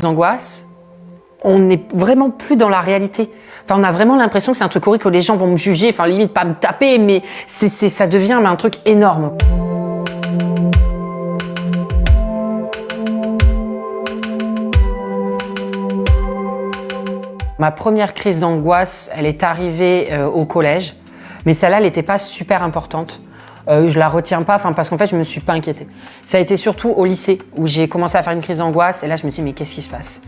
Angoisses, on n'est vraiment plus dans la réalité. Enfin, on a vraiment l'impression que c'est un truc horrible, que les gens vont me juger, enfin limite pas me taper, mais ça devient un truc énorme. Ma première crise d'angoisse, elle est arrivée au collège, mais celle-là, elle n'était pas super importante. Je la retiens pas, parce qu'en fait, je me suis pas inquiétée. Ça a été surtout au lycée où j'ai commencé à faire une crise d'angoisse et là, je me suis dit, mais qu'est-ce qui se passe?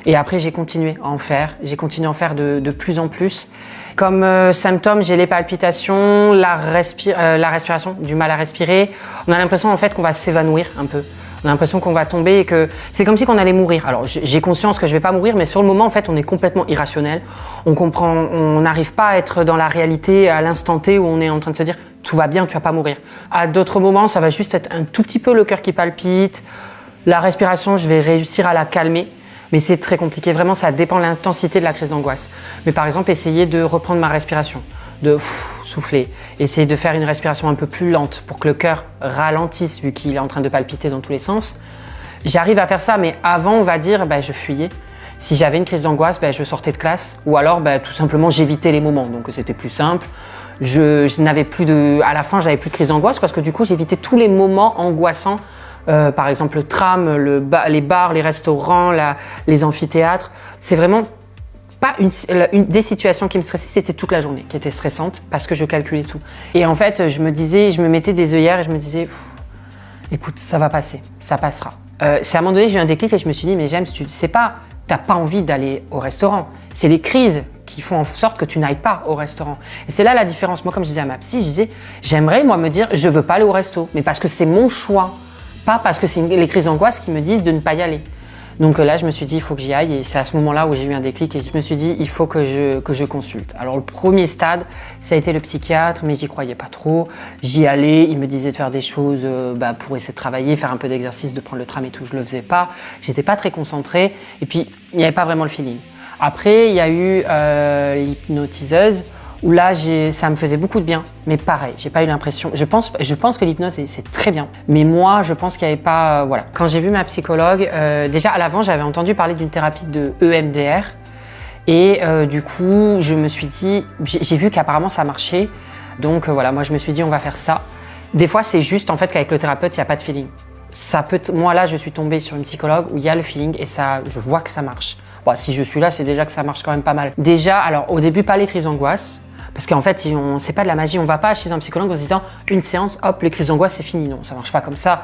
Et après, j'ai continué à en faire. J'ai continué à en faire de plus en plus. Comme symptômes, j'ai les palpitations, la respiration, du mal à respirer. On a l'impression en fait qu'on va s'évanouir un peu. On a l'impression qu'on va tomber et que c'est comme si qu'on allait mourir. Alors j'ai conscience que je vais pas mourir, mais sur le moment en fait on est complètement irrationnel. On n'arrive pas à être dans la réalité à l'instant T où on est en train de se dire tout va bien, tu vas pas mourir. À d'autres moments, ça va juste être un tout petit peu le cœur qui palpite. La respiration, je vais réussir à la calmer, mais c'est très compliqué. Vraiment, ça dépend de l'intensité de la crise d'angoisse. Mais par exemple, essayer de reprendre ma respiration, de souffler, essayer de faire une respiration un peu plus lente pour que le cœur ralentisse vu qu'il est en train de palpiter dans tous les sens. J'arrive à faire ça, mais avant, on va dire, je fuyais. Si j'avais une crise d'angoisse, je sortais de classe ou alors tout simplement j'évitais les moments. Donc c'était plus simple. Je n'avais plus à la fin, j'avais plus de crise d'angoisse parce que du coup, j'évitais tous les moments angoissants. Par exemple, le tram, les bars, les restaurants, les amphithéâtres. C'est vraiment pas des situations qui me stressaient, c'était toute la journée qui était stressante parce que je calculais tout. Et en fait, je me mettais des œillères et je me disais, écoute, ça va passer, ça passera. C'est à un moment donné, j'ai eu un déclic et je me suis dit, mais James, tu sais pas, t'as pas envie d'aller au restaurant. C'est les crises qui font en sorte que tu n'ailles pas au restaurant. Et c'est là la différence. Moi, comme je disais à ma psy, je disais, j'aimerais moi me dire, je veux pas aller au resto, mais parce que c'est mon choix, pas parce que c'est les crises d'angoisse qui me disent de ne pas y aller. Donc là, je me suis dit, il faut que j'y aille. Et c'est à ce moment-là où j'ai eu un déclic et je me suis dit, il faut que je consulte. Alors, le premier stade, ça a été le psychiatre, mais j'y croyais pas trop. J'y allais, il me disait de faire des choses pour essayer de travailler, faire un peu d'exercice, de prendre le tram et tout. Je le faisais pas. J'étais pas très concentrée. Et puis, il n'y avait pas vraiment le feeling. Après, il y a eu l'hypnotiseuse, où là, ça me faisait beaucoup de bien. Mais pareil, j'ai pas eu l'impression. Je pense que l'hypnose, c'est très bien. Mais moi, je pense qu'il n'y avait pas. Voilà. Quand j'ai vu ma psychologue, déjà à l'avant, j'avais entendu parler d'une thérapie de EMDR. Et du coup, je me suis dit, j'ai vu qu'apparemment ça marchait. Donc voilà, moi, je me suis dit, on va faire ça. Des fois, c'est juste en fait qu'avec le thérapeute, il n'y a pas de feeling. Moi, là, je suis tombée sur une psychologue où il y a le feeling et ça, je vois que ça marche. Bon, si je suis là, c'est déjà que ça marche quand même pas mal. Déjà, alors au début, pas les crises d'angoisse. Parce qu'en fait, c'est pas de la magie. On va pas chez un psychologue en se disant une séance, hop, les crises d'angoisse, c'est fini. Non, ça marche pas comme ça.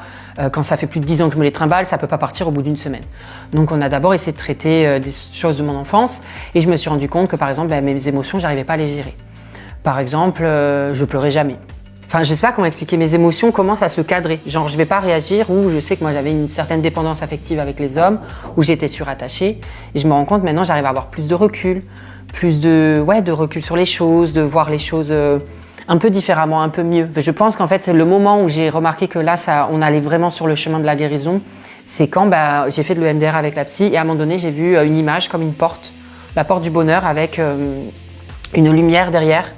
Quand ça fait plus de 10 ans que je me les trimballe, ça peut pas partir au bout d'une semaine. Donc, on a d'abord essayé de traiter des choses de mon enfance. Et je me suis rendu compte que, par exemple, mes émotions, j'arrivais pas à les gérer. Par exemple, je pleurais jamais. Enfin, je sais pas comment expliquer. Mes émotions commencent à se cadrer. Genre, je vais pas réagir ou je sais que moi, j'avais une certaine dépendance affective avec les hommes, où j'étais surattachée. Et je me rends compte maintenant, j'arrive à avoir plus de recul. Plus de recul sur les choses, de voir les choses un peu différemment, un peu mieux. Je pense qu'en fait, le moment où j'ai remarqué que là, on allait vraiment sur le chemin de la guérison, c'est quand j'ai fait de l'EMDR avec la psy et à un moment donné, j'ai vu une image comme une porte, la porte du bonheur avec une lumière derrière.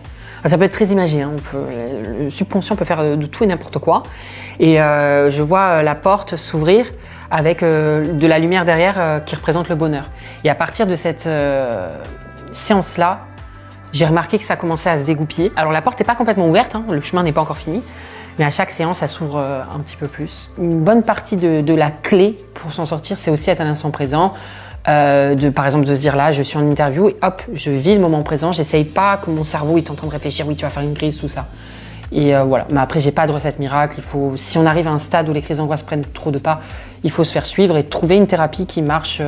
Ça peut être très imagé, hein. Le subconscient peut faire de tout et n'importe quoi. Et je vois la porte s'ouvrir avec de la lumière derrière qui représente le bonheur. Et à partir de cette séance-là, j'ai remarqué que ça commençait à se dégoupiller. Alors la porte n'est pas complètement ouverte, hein, le chemin n'est pas encore fini, mais à chaque séance, ça s'ouvre un petit peu plus. Une bonne partie de la clé pour s'en sortir, c'est aussi être à l'instant présent. Par exemple, de se dire là, je suis en interview et hop, je vis le moment présent. J'essaye pas que mon cerveau est en train de réfléchir, oui, tu vas faire une crise, tout ça. Et voilà. Mais après, j'ai pas de recette miracle. Si on arrive à un stade où les crises d'angoisse prennent trop de pas, il faut se faire suivre et trouver une thérapie qui marche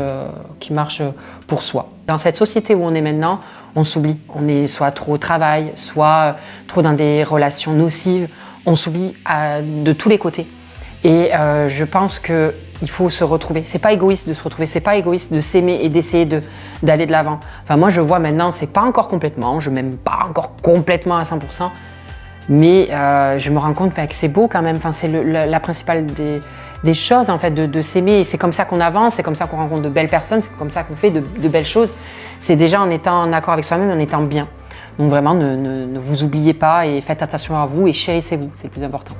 pour soi. Dans cette société où on est maintenant, on s'oublie. On est soit trop au travail, soit trop dans des relations nocives. On s'oublie de tous les côtés. Et je pense que il faut se retrouver. C'est pas égoïste de se retrouver. C'est pas égoïste de s'aimer et d'essayer d'aller de l'avant. Enfin, moi, je vois maintenant, c'est pas encore complètement. Je m'aime pas encore complètement à 100%. Mais je me rends compte que c'est beau quand même. Enfin, c'est la principale des choses en fait, de s'aimer. Et c'est comme ça qu'on avance, c'est comme ça qu'on rencontre de belles personnes, c'est comme ça qu'on fait de belles choses. C'est déjà en étant en accord avec soi-même, en étant bien. Donc vraiment, ne vous oubliez pas et faites attention à vous et chérissez-vous, c'est le plus important.